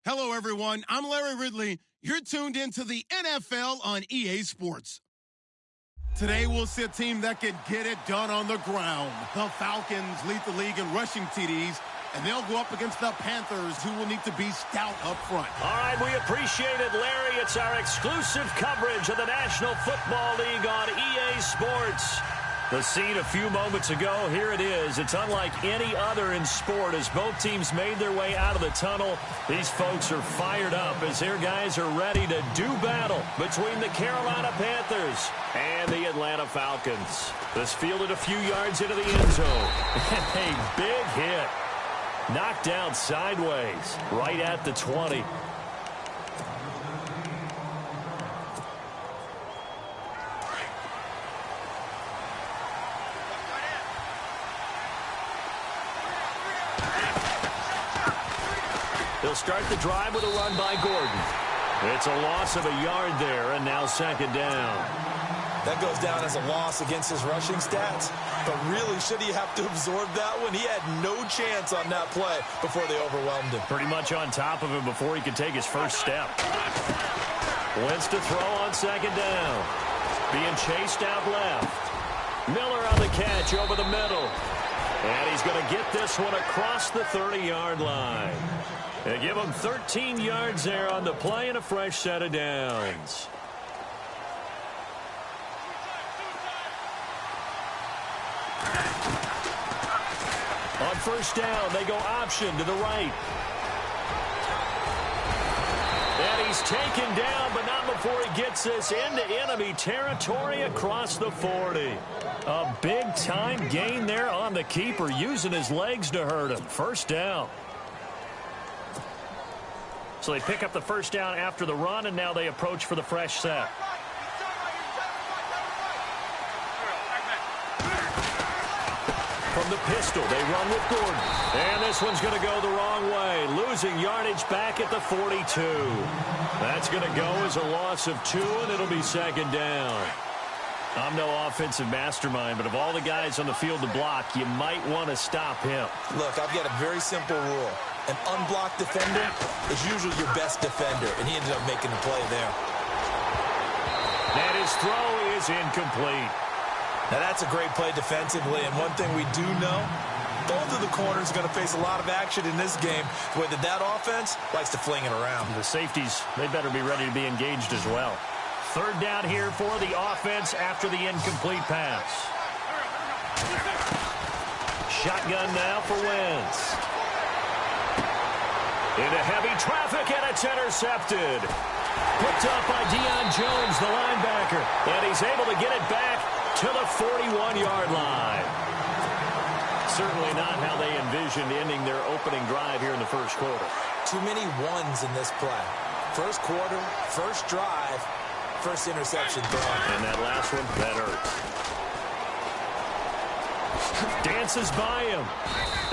Hello, everyone. I'm Larry Ridley. You're tuned into the NFL on EA Sports. Today, we'll see a team that can get it done on the ground. The Falcons lead the league in rushing TDs, and they'll go up against the Panthers, who will need to be stout up front. All right, we appreciate it, Larry. It's our exclusive coverage of the National Football League on EA Sports. The scene a few moments ago, here it is. It's unlike any other in sport as both teams made their way out of the tunnel. These folks are fired up as their guys are ready to do battle between the Carolina Panthers and the Atlanta Falcons. This fielded a few yards into the end zone. And a big hit. Knocked down sideways right at the 20. They'll start the drive with a run by Gordon. It's a loss of a yard there, and now second down. That goes down as a loss against his rushing stats. But really, should he have to absorb that one? He had no chance on that play before they overwhelmed him. Pretty much on top of him before he could take his first step. Wentz to throw on second down. Being chased out left. Miller on the catch over the middle. And he's going to get this one across the 30-yard line. They give him 13 yards there on the play and a fresh set of downs. On first down, they go option to the right. And he's taken down, but not before he gets this into enemy territory across the 40. A big-time gain there on the keeper, using his legs to hurt him. First down. So they pick up the first down after the run, and now they approach for the fresh set. From the pistol, they run with Gordon. And this one's going to go the wrong way, losing yardage back at the 42. That's going to go as a loss of 2, and it'll be second down. I'm no offensive mastermind, but of all the guys on the field to block, you might want to stop him. Look, I've got a very simple rule. An unblocked defender is usually your best defender, and he ended up making the play there. And his throw is incomplete. Now, that's a great play defensively, and one thing we do know, both of the corners are going to face a lot of action in this game, whether that offense likes to fling it around. The safeties, they better be ready to be engaged as well. Third down here for the offense after the incomplete pass. Shotgun now for Wentz. Into heavy traffic, and it's intercepted. Picked up by Deion Jones, the linebacker. And he's able to get it back to the 41-yard line. Certainly not how they envisioned ending their opening drive here in the first quarter. Too many ones in this play. First quarter, first drive, first interception thrown. And that last one, that hurt. Dances by him.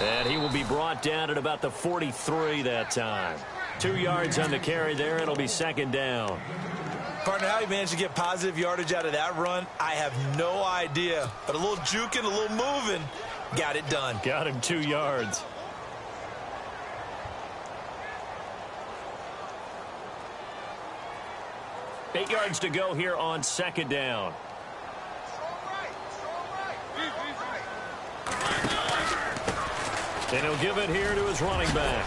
And he will be brought down at about the 43 that time. 2 yards on the carry there. It'll be second down. Partner, how he managed to get positive yardage out of that run, I have no idea. But a little juking, a little moving, got it done. Got him 2 yards. Eight yards to go here on second down. And he'll give it here to his running back.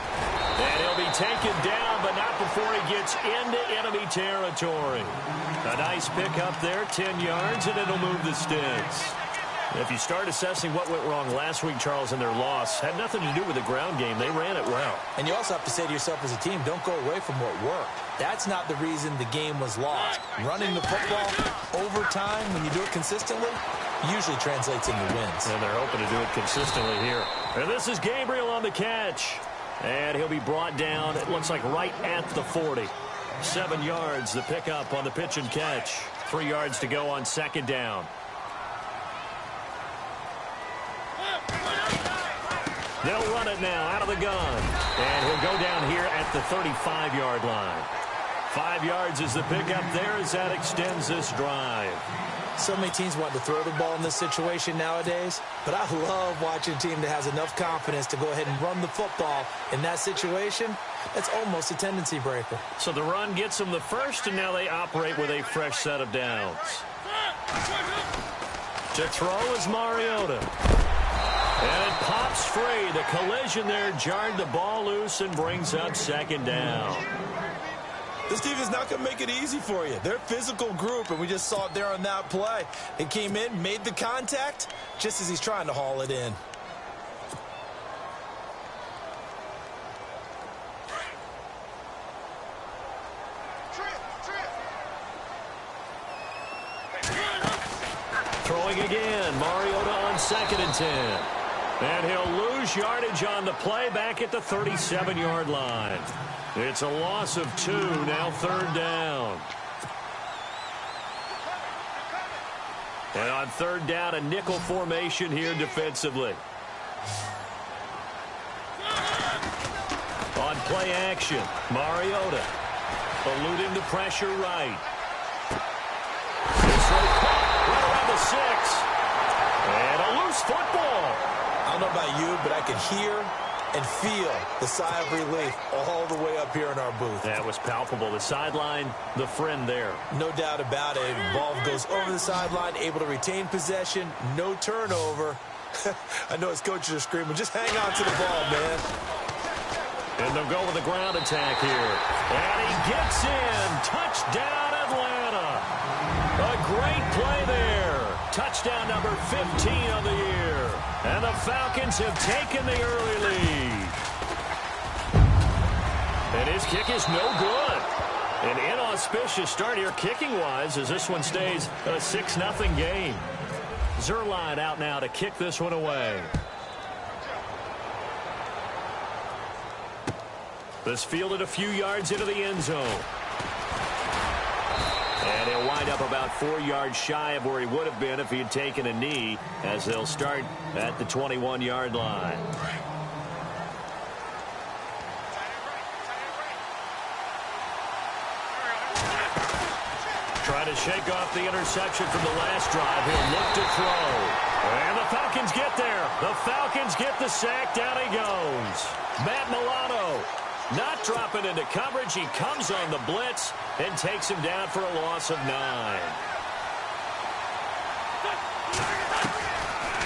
And he'll be taken down, but not before he gets into enemy territory. A nice pickup there, 10 yards, and it'll move the sticks. If you start assessing what went wrong last week, Charles, in their loss, had nothing to do with the ground game. They ran it well. And you also have to say to yourself as a team, don't go away from what worked. That's not the reason the game was lost. Running the football over time, when you do it consistently, usually translates into wins. And they're hoping to do it consistently here. And this is Gabriel on the catch. And he'll be brought down, it looks like right at the 40. 7 yards, the pickup on the pitch and catch. 3 yards to go on second down. They'll run it now out of the gun. And he'll go down here at the 35-yard line. 5 yards is the pickup there as that extends this drive. So many teams want to throw the ball in this situation nowadays, but I love watching a team that has enough confidence to go ahead and run the football. In that situation, that's almost a tendency breaker. So the run gets them the first, and now they operate with a fresh set of downs. To throw is Mariota. And it pops free. The collision there jarred the ball loose and brings up second down. This team is not going to make it easy for you. They're a physical group, and we just saw it there on that play. It came in, made the contact, just as he's trying to haul it in. Throwing again, Mariota on 2nd and 10. And he'll lose yardage on the play back at the 37-yard line. It's a loss of 2, now 3rd down. And on 3rd down, a nickel formation here defensively. On play action, Mariota eluding the pressure right. This one caught right around the 6. And a loose football. I don't know about you, but I could hear and feel the sigh of relief all the way up here in our booth. That was palpable. The sideline, the friend there. No doubt about it. Ball goes over the sideline, able to retain possession, no turnover. I know his coaches are screaming, just hang on to the ball, man. And they'll go with the ground attack here. And he gets in. Touchdown, Atlanta. A great play there. Touchdown number 15 of the year. And the Falcons have taken the early lead. And his kick is no good. An inauspicious start here kicking-wise as this one stays a 6-0 game. Zerline out now to kick this one away. This fielded a few yards into the end zone. And he'll wind up about 4 yards shy of where he would have been if he had taken a knee, as they'll start at the 21-yard line. Trying to shake off the interception from the last drive. He'll look to throw. And the Falcons get there. The Falcons get the sack. Down he goes. Matt Milano not dropping into coverage. He comes on the blitz and takes him down for a loss of 9.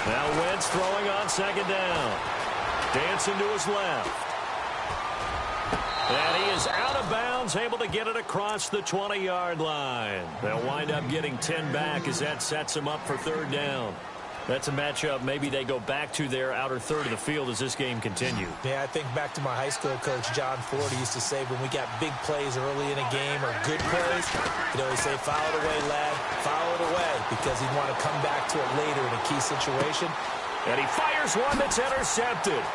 Now Wentz throwing on 2nd down. Dancing to his left. And he is out of bounds, able to get it across the 20-yard line. They'll wind up getting 10 back as that sets him up for 3rd down. That's a matchup maybe they go back to their outer third of the field as this game continues. Yeah, I think back to my high school coach, John Ford. He used to say when we got big plays early in a game or good plays, he'd always say, foul it away, lad, foul it away, because he'd want to come back to it later in a key situation. And he fires one that's intercepted.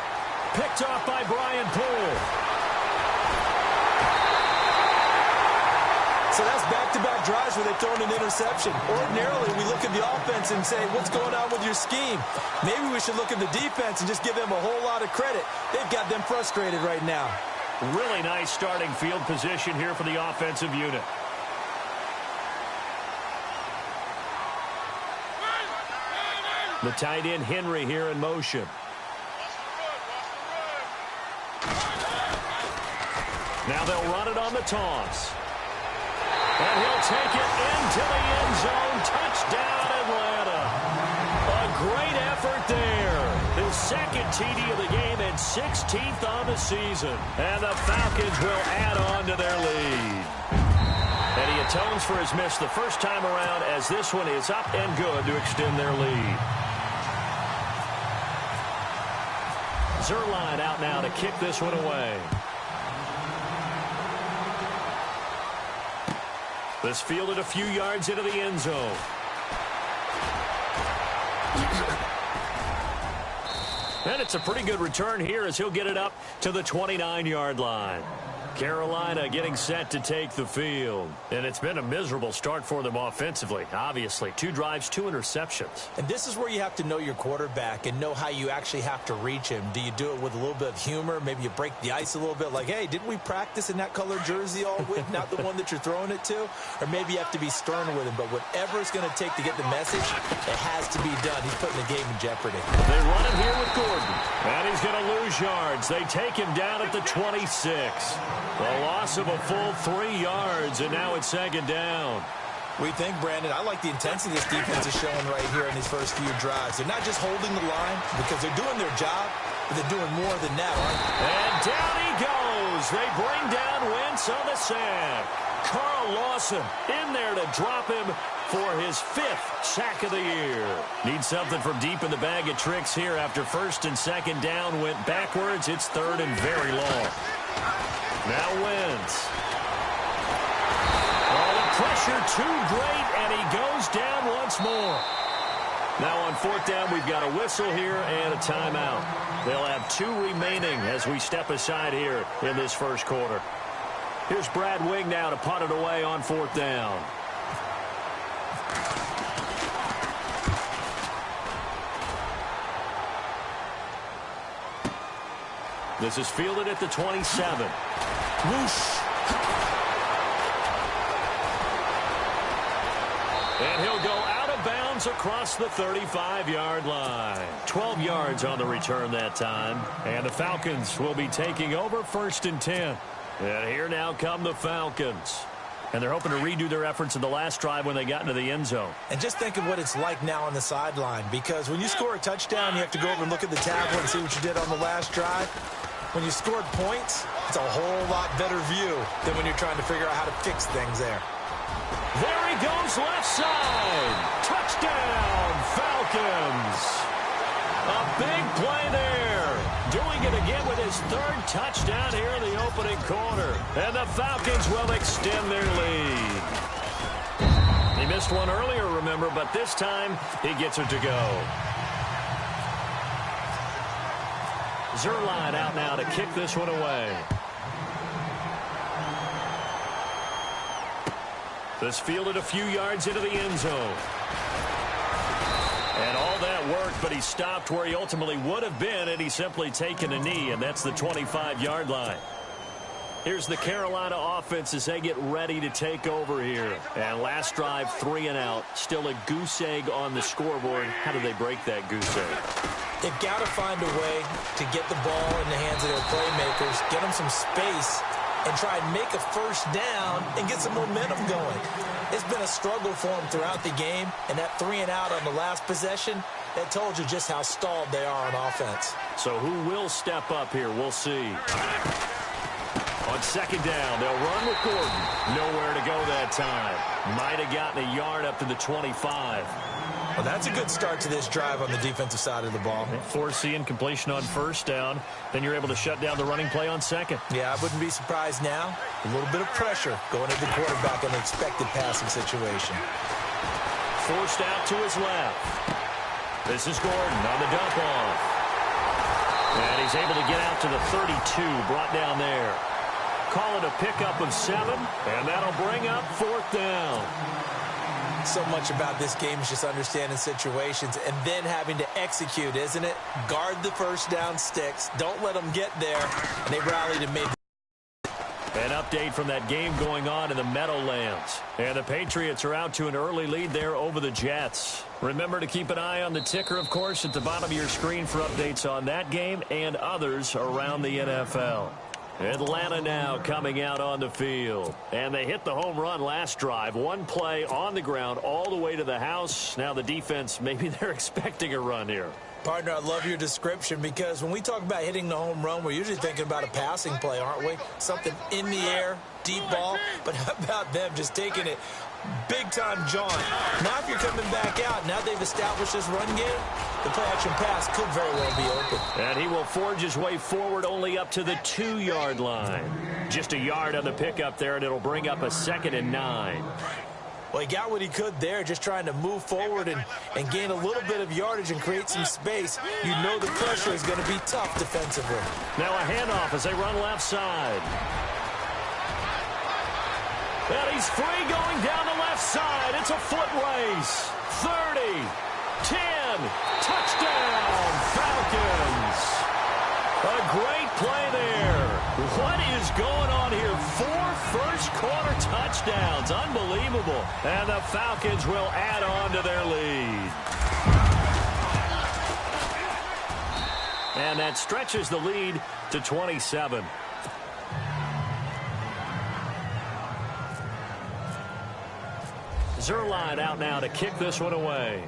Picked off by Brian Poole. So that's back-to-back drives where they've thrown an interception. Ordinarily, we look at the offense and say, what's going on with your scheme? Maybe we should look at the defense and just give them a whole lot of credit. They've got them frustrated right now. Really nice starting field position here for the offensive unit. The tight end Henry here in motion. Now they'll run it on the toss. And he'll take it into the end zone. Touchdown, Atlanta. A great effort there. His second TD of the game and 16th on the season. And the Falcons will add on to their lead. And he atones for his miss the first time around as this one is up and good to extend their lead. Zerline out now to kick this one away. This fielded a few yards into the end zone. And it's a pretty good return here as he'll get it up to the 29-yard line. Carolina getting set to take the field. And it's been a miserable start for them offensively, obviously. 2 drives, 2 interceptions. And this is where you have to know your quarterback and know how you actually have to reach him. Do you do it with a little bit of humor? Maybe you break the ice a little bit like, hey, didn't we practice in that colored jersey all week, not the one that you're throwing it to? Or maybe you have to be stern with him. But whatever it's going to take to get the message, it has to be done. He's putting the game in jeopardy. They run it here with Gordon. And he's going to lose yards. They take him down at the 26. A loss of a full 3 yards, and now it's 2nd down. We think, Brandon, I like the intensity this defense is showing right here in these first few drives. They're not just holding the line because they're doing their job, but they're doing more than that, aren't they? And down he goes. They bring down Wentz on the sack. Carl Lawson in there to drop him for his 5th sack of the year. Needs something from deep in the bag of tricks here after 1st and 2nd down went backwards. It's 3rd and very long. Now Wentz. Oh, the pressure too great, and he goes down once more. Now on 4th down, we've got a whistle here and a timeout. They'll have 2 remaining as we step aside here in this first quarter. Here's Brad Wing now to punt it away on 4th down. This is fielded at the 27. Whoosh. And he'll go out of bounds across the 35-yard line. 12 yards on the return that time. And the Falcons will be taking over 1st and 10. And here now come the Falcons. And they're hoping to redo their efforts in the last drive when they got into the end zone. And just think of what it's like now on the sideline. Because when you score a touchdown, you have to go over and look at the tablet and see what you did on the last drive. When you scored points, it's a whole lot better view than when you're trying to figure out how to fix things there. There he goes left side. Touchdown, Falcons. A big play there. Doing it again with his 3rd touchdown here in the opening quarter. And the Falcons will extend their lead. He missed one earlier, remember, but this time he gets it to go. Zerline out now to kick this one away. This fielded a few yards into the end zone. And all that worked, but he stopped where he ultimately would have been had he simply taken a knee, and that's the 25-yard line. Here's the Carolina offense as they get ready to take over here. And last drive, 3 and out. Still a goose egg on the scoreboard. How do they break that goose egg? They've got to find a way to get the ball in the hands of their playmakers, get them some space, and try and make a 1st down and get some momentum going. It's been a struggle for them throughout the game, and that 3 and out on the last possession, that told you just how stalled they are on offense. So who will step up here? We'll see. On 2nd down, they'll run with Gordon. Nowhere to go that time. Might have gotten a yard up to the 25. Well, that's a good start to this drive on the defensive side of the ball. Foreseeing completion on 1st down. Then you're able to shut down the running play on 2nd. Yeah, I wouldn't be surprised now. A little bit of pressure going at the quarterback in an expected passing situation. Forced out to his left. This is Gordon on the dump off. And he's able to get out to the 32, brought down there. Call it a pickup of 7, and that'll bring up 4th down. So much about this game is just understanding situations and then having to execute, isn't it? Guard the 1st down sticks. Don't let them get there. And they rallied and made. An update from that game going on in the Meadowlands. And the Patriots are out to an early lead there over the Jets. Remember to keep an eye on the ticker, of course, at the bottom of your screen for updates on that game and others around the NFL. Atlanta now coming out on the field. And they hit the home run last drive. One play on the ground all the way to the house. Now the defense, maybe they're expecting a run here. Partner, I love your description because when we talk about hitting the home run, we're usually thinking about a passing play, aren't we? Something in the air, deep ball. But how about them just taking it big-time jaunt? Now if you're coming back out, now they've established this run game, the play-action pass could very well be open. And he will forge his way forward only up to the 2-yard line. Just a yard on the pickup there, and it'll bring up a 2nd and 9. Well, he got what he could there, just trying to move forward and gain a little bit of yardage and create some space. You know the pressure is going to be tough defensively. Now a handoff as they run left side. And he's free going down the left side. It's a foot race. 30, 10, touchdown, Falcons. A great play there. What is going on here? 4 first-quarter touchdowns. Unbelievable. And the Falcons will add on to their lead. And that stretches the lead to 27. Zerline out now to kick this one away.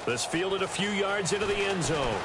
This fielded a few yards into the end zone.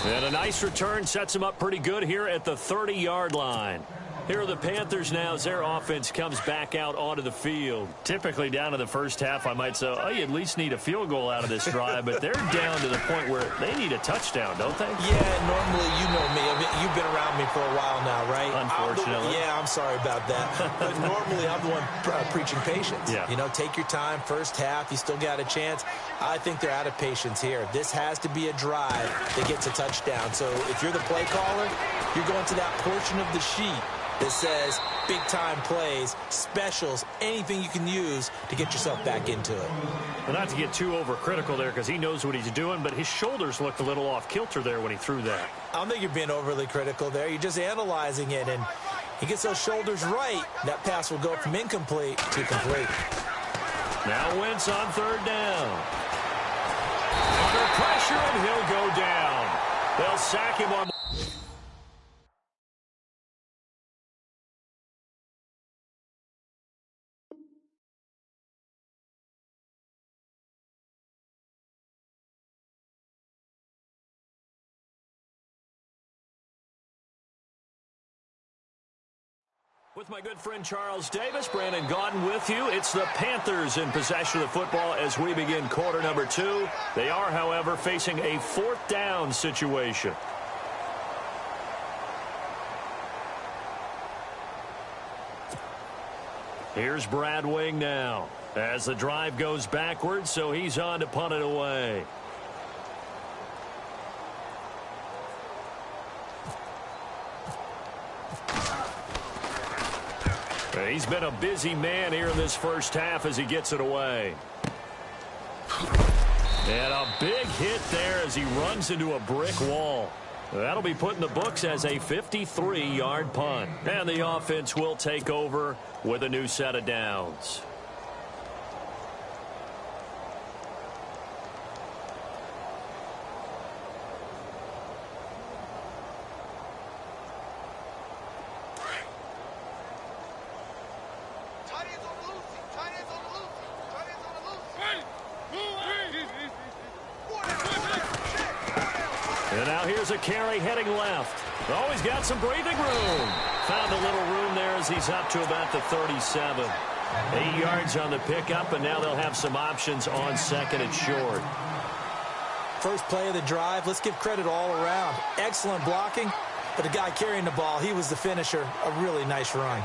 And a nice return sets him up pretty good here at the 30-yard line. Here are the Panthers now as their offense comes back out onto the field. Typically down to the first half, I might say, oh, you at least need a field goal out of this drive, but they're down to the point where they need a touchdown, don't they? Yeah, normally, you know me. I mean, you've been around me for a while now, right? Unfortunately. I'm sorry about that. But normally, I'm the one preaching patience. Yeah. You know, take your time, first half, you still got a chance. I think they're out of patience here. This has to be a drive that gets a touchdown. So if you're the play caller, you're going to that portion of the sheet that says big-time plays, specials, anything you can use to get yourself back into it. Well, not to get too overcritical there because he knows what he's doing, but his shoulders looked a little off-kilter there when he threw that. I don't think you're being overly critical there. You're just analyzing it, and he gets those shoulders right. That pass will go from incomplete to complete. Now Wentz on third down. Under pressure, and he'll go down. They'll sack him on. With my good friend Charles Davis, Brandon Gaudin with you. It's the Panthers in possession of the football as we begin quarter number 2. They are, however, facing a 4th down situation. Here's Brad Wing now as the drive goes backwards, so he's on to punt it away. He's been a busy man here in this first half as he gets it away. And a big hit there as he runs into a brick wall. That'll be put in the books as a 53-yard punt. And the offense will take over with a new set of downs. And now here's a carry heading left. Oh, he's got some breathing room. Found a little room there as he's up to about the 37. 8 yards on the pickup, and now they'll have some options on second and short. First play of the drive, let's give credit all around. Excellent blocking, but the guy carrying the ball, he was the finisher. A really nice run.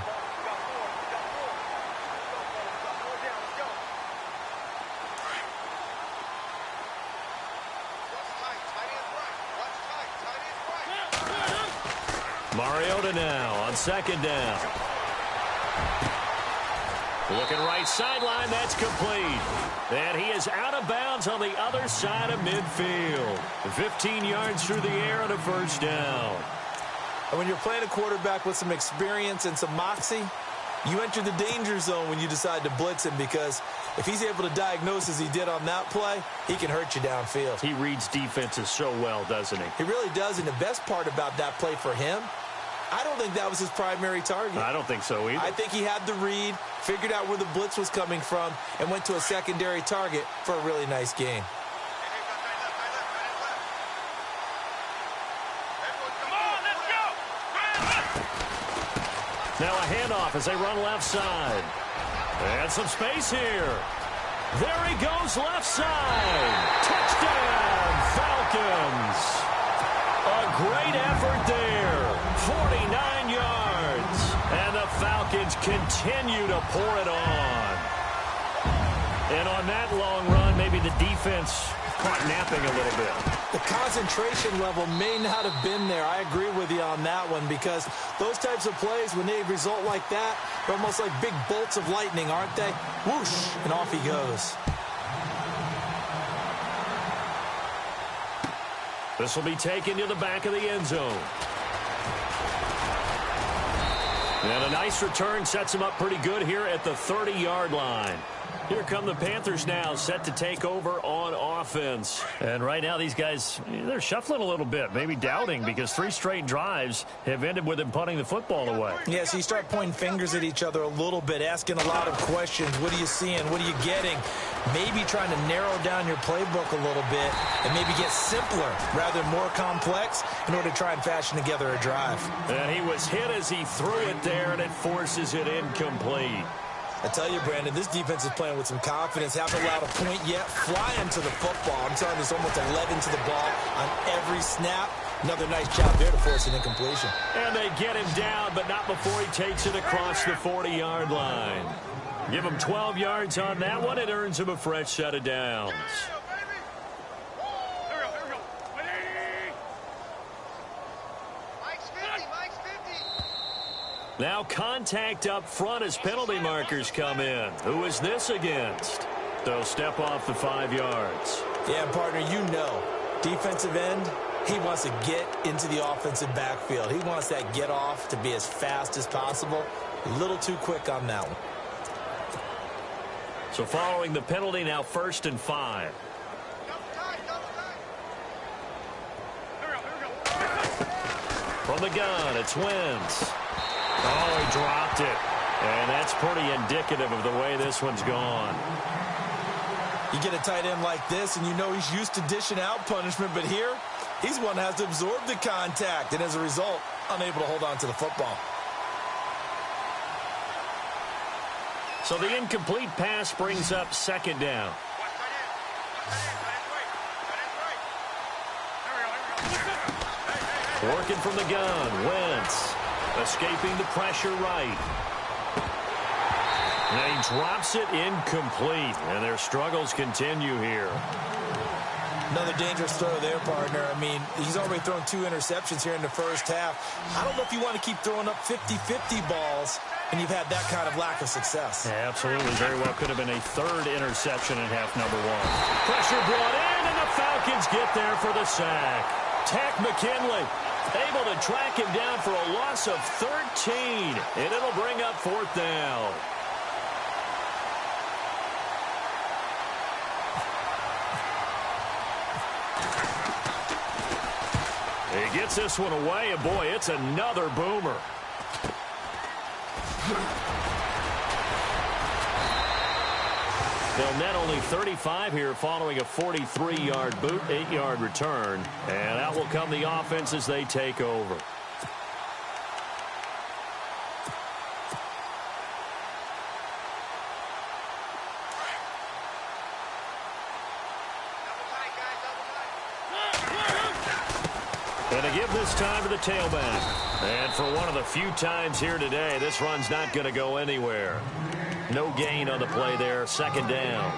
Mariota now on second down. Looking right sideline, that's complete. And he is out of bounds on the other side of midfield. 15 yards through the air and a first down. And when you're playing a quarterback with some experience and some moxie, you enter the danger zone when you decide to blitz him, because if he's able to diagnose as he did on that play, he can hurt you downfield. He reads defenses so well, doesn't he? He really does, and the best part about that play for him, I don't think that was his primary target. I don't think so either. I think he had the read, figured out where the blitz was coming from, and went to a secondary target for a really nice gain. Now a handoff as they run left side. And some space here. There he goes left side. Touchdown, Falcons. A great effort there. 49 yards. And the Falcons continue to pour it on. And on that long run, maybe the defense caught napping a little bit. The concentration level may not have been there. I agree with you on that one, because those types of plays, when they result like that, they're almost like big bolts of lightning, aren't they? Whoosh, and off he goes. This will be taken to the back of the end zone. And a nice return sets him up pretty good here at the 30-yard line. Here come the Panthers now, set to take over on offense. And right now, these guys, they're shuffling a little bit, maybe doubting, because 3 straight drives have ended with them punting the football away. Yeah, so you start pointing fingers at each other a little bit, asking a lot of questions. What are you seeing? What are you getting? Maybe trying to narrow down your playbook a little bit and maybe get simpler rather than more complex in order to try and fashion together a drive. And he was hit as he threw it there, and it forces it incomplete. I tell you, Brandon, this defense is playing with some confidence. Haven't allowed a point yet. Flying to the football. I'm telling you, there's almost 11 to the ball on every snap. Another nice job there to force an incompletion. And they get him down, but not before he takes it across the 40-yard line. Give him 12 yards on that one. It earns him a fresh set of downs. Now contact up front as penalty markers come in. Who is this against? They'll step off the 5 yards. Yeah, partner, you know, defensive end, he wants to get into the offensive backfield. He wants that get off to be as fast as possible. A little too quick on that one. So following the penalty, now 1st and 5. From the gun, it's Wentz. Oh, he dropped it. And that's pretty indicative of the way this one's gone. You get a tight end like this, and you know he's used to dishing out punishment, but here, he's one that has to absorb the contact, and as a result, unable to hold on to the football. So the incomplete pass brings up 2nd down. Working from the gun, Wentz. Escaping the pressure right. And he drops it incomplete, and their struggles continue here. Another dangerous throw there, partner. I mean, he's already thrown 2 interceptions here in the first half. I don't know if you want to keep throwing up 50-50 balls, and you've had that kind of lack of success. Yeah, absolutely. Very well could have been a 3rd interception in half number 1. Pressure brought in, and the Falcons get there for the sack. Tack McKinley able to track him down for a loss of 13, and it'll bring up 4th down. He gets this one away, and boy, it's another boomer. They'll net only 35 here following a 43-yard boot, 8-yard return. And out will come the offense as they take over. And to give this time to the tailback. And for one of the few times here today, this run's not going to go anywhere. No gain on the play there, 2nd down.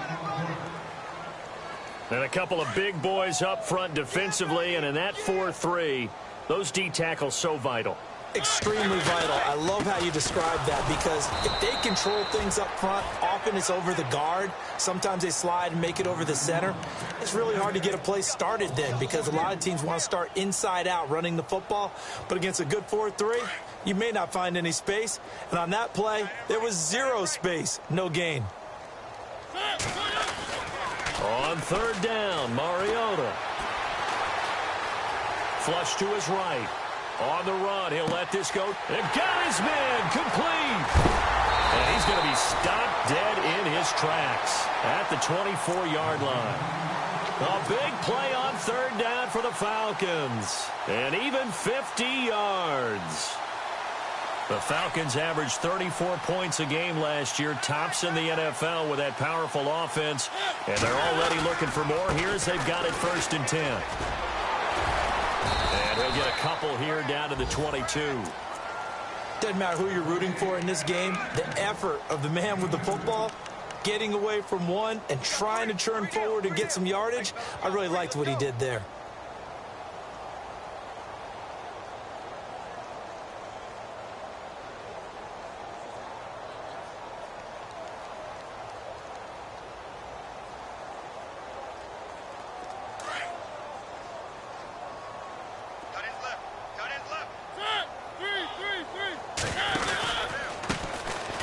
And a couple of big boys up front defensively, and in that 4-3, those D tackles so vital. Extremely vital. I love how you describe that, because if they control things up front, often it's over the guard. Sometimes they slide and make it over the center. It's really hard to get a play started then, because a lot of teams want to start inside out running the football. But against a good 4-3, you may not find any space. And on that play, there was 0 space. No gain. On 3rd down, Mariota. Flush to his right. On the run, he'll let this go. And got his man, complete. And he's going to be stopped dead in his tracks at the 24-yard line. A big play on 3rd down for the Falcons. And even 50 yards. The Falcons averaged 34 points a game last year, tops in the NFL with that powerful offense. And they're already looking for more here as they've got it 1st and 10. And he'll get a couple here down to the 22. Doesn't matter who you're rooting for in this game. The effort of the man with the football getting away from one and trying to turn forward and get some yardage. I really liked what he did there.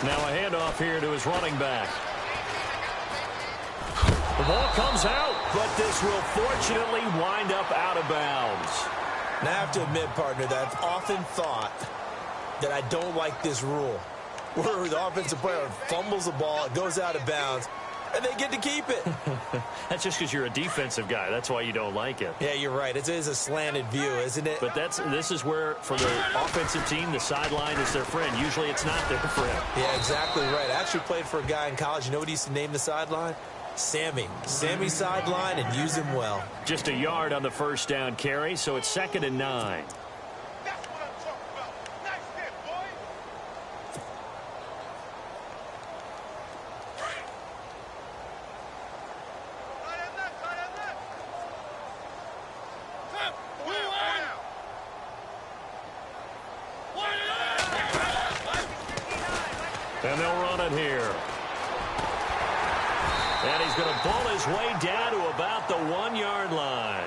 Now a handoff here to his running back. The ball comes out, but this will fortunately wind up out of bounds. Now, I have to admit, partner, that I've often thought that I don't like this rule, where the offensive player fumbles the ball, it goes out of bounds, and they get to keep it. That's just because you're a defensive guy. That's why you don't like it. Yeah, you're right. It is a slanted view, isn't it? But this is where, for the offensive team, the sideline is their friend. Usually it's not their friend. Yeah, exactly right. I actually played for a guy in college. You know what he used to name the sideline? Sammy. Sammy sideline, and use him well. Just a yard on the first down carry, so it's 2nd and 9. And they'll run it here. And he's going to ball his way down to about the 1-yard line.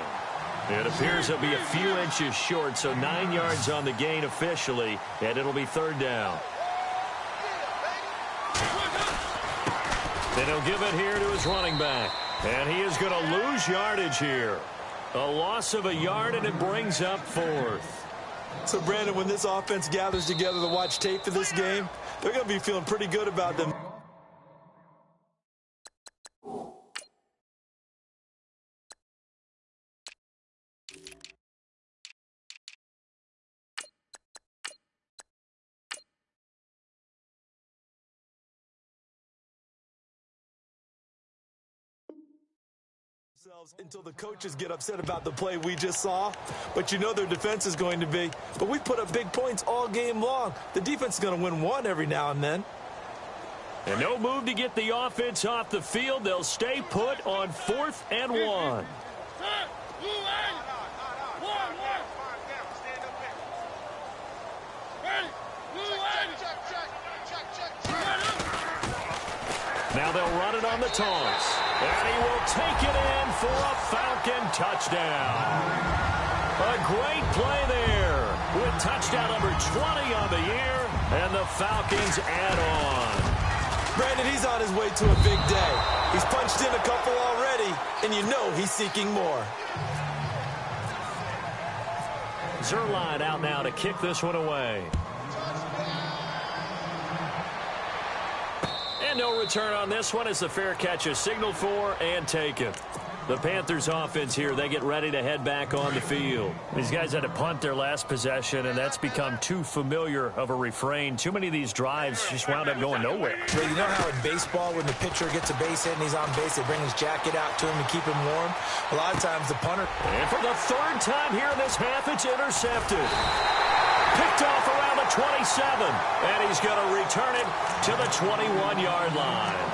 It appears he'll be a few inches short, so 9 yards on the gain officially, and it'll be 3rd down. Then he'll give it here to his running back. And he is going to lose yardage here. A loss of a yard, and it brings up 4th. So, Brandon, when this offense gathers together to watch tape for this game, they're going to be feeling pretty good about them. Until the coaches get upset about the play we just saw. But you know their defense is going to be. But we put up big points all game long. The defense is going to win one every now and then. And no move to get the offense off the field. They'll stay put on 4th and 1. Now they'll run it on the toss. And he will take it in for a Falcon touchdown. A great play there with touchdown number 20 on the year, and the Falcons add on. Brandon, he's on his way to a big day. He's punched in a couple already, and you know he's seeking more. Zerline out now to kick this one away. And no return on this one as the fair catch is signaled for and taken. The Panthers offense here, they get ready to head back on the field. These guys had to punt their last possession, and that's become too familiar of a refrain. Too many of these drives just wound up going nowhere. Well, you know how in baseball, when the pitcher gets a base hit and he's on base, they bring his jacket out to him to keep him warm? A lot of times the punter... And for the 3rd time here in this half, it's intercepted. Picked off around the 27, and he's going to return it to the 21-yard line.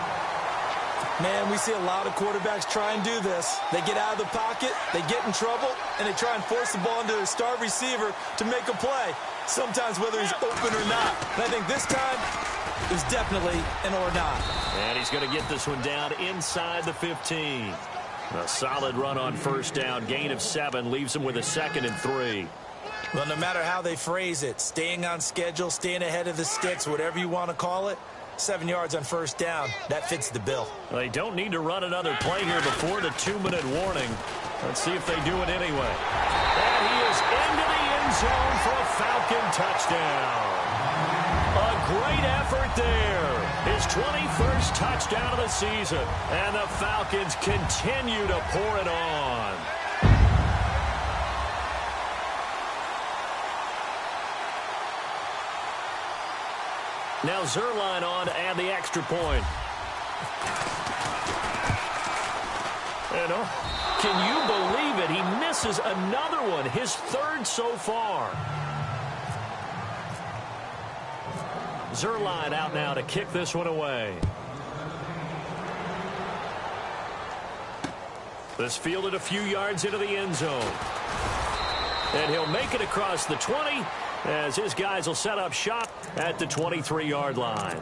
Man, we see a lot of quarterbacks try and do this. They get out of the pocket, they get in trouble, and they try and force the ball into their star receiver to make a play, sometimes whether he's open or not. And I think this time, it was definitely an or not. And he's going to get this one down inside the 15. A solid run on 1st down, gain of 7, leaves him with a 2nd and 3. Well, no matter how they phrase it, staying on schedule, staying ahead of the sticks, whatever you want to call it, 7 yards on 1st down, that fits the bill. They don't need to run another play here before the 2-minute warning. Let's see if they do it anyway. And he is into the end zone for a Falcon touchdown. A great effort there. His 21st touchdown of the season. And the Falcons continue to pour it on. Now Zerline on to add the extra point. And can you believe it? He misses another one, his 3rd so far. Zerline out now to kick this one away. This fielded a few yards into the end zone. And he'll make it across the 20 as his guys will set up shop at the 23-yard line.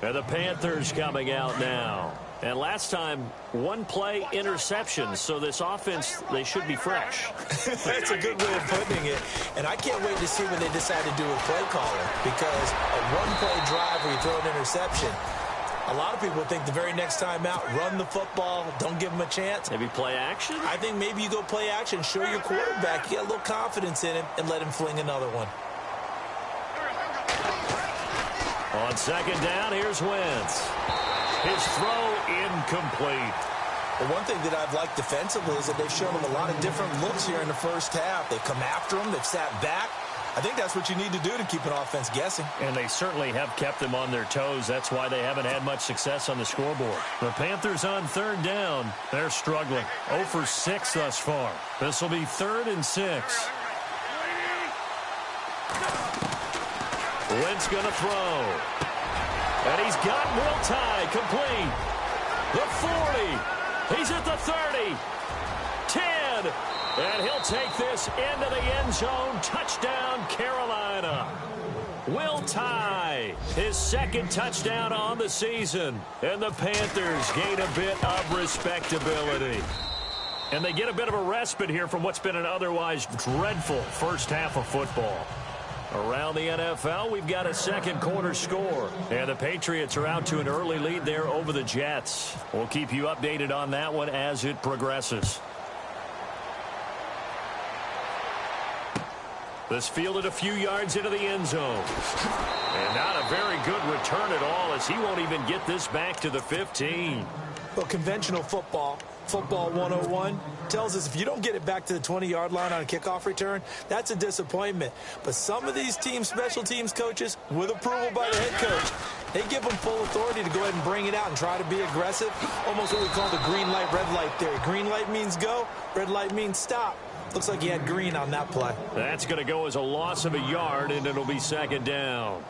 And the Panthers coming out now. And last time, one-play interception, so this offense, they should be fresh. That's a good way of putting it. And I can't wait to see when they decide to do a play caller, because a one-play drive where you throw an interception, a lot of people think the very next time out, run the football, don't give them a chance. Maybe play action? I think maybe you go play action, show your quarterback, you get a little confidence in him, and let him fling another one. On second down, here's Wentz. His throw incomplete. Well, one thing that I've liked defensively is that they've shown him a lot of different looks here in the first half. They've come after him. They've sat back. I think that's what you need to do to keep an offense guessing. And they certainly have kept them on their toes. That's why they haven't had much success on the scoreboard. The Panthers on third down. They're struggling. 0 for 6 thus far. This will be 3rd and 6. Wentz going to throw. And he's got Will Tye complete. The 40. He's at the 30. 10. And he'll take this into the end zone. Touchdown, Carolina. Will Tye, his 2nd touchdown on the season. And the Panthers gain a bit of respectability. And they get a bit of a respite here from what's been an otherwise dreadful first half of football. Around the NFL, we've got a second quarter score. And the Patriots are out to an early lead there over the Jets. We'll keep you updated on that one as it progresses. This fielded a few yards into the end zone. And not a very good return at all, as he won't even get this back to the 15. Well, conventional football 101, tells us if you don't get it back to the 20-yard line on a kickoff return, that's a disappointment. But some of these teams, special teams coaches, with approval by the head coach, they give them full authority to go ahead and bring it out and try to be aggressive. Almost what we call the green light, red light theory. Green light means go, red light means stop. Looks like he had green on that play. That's going to go as a loss of a yard, and it'll be 2nd down.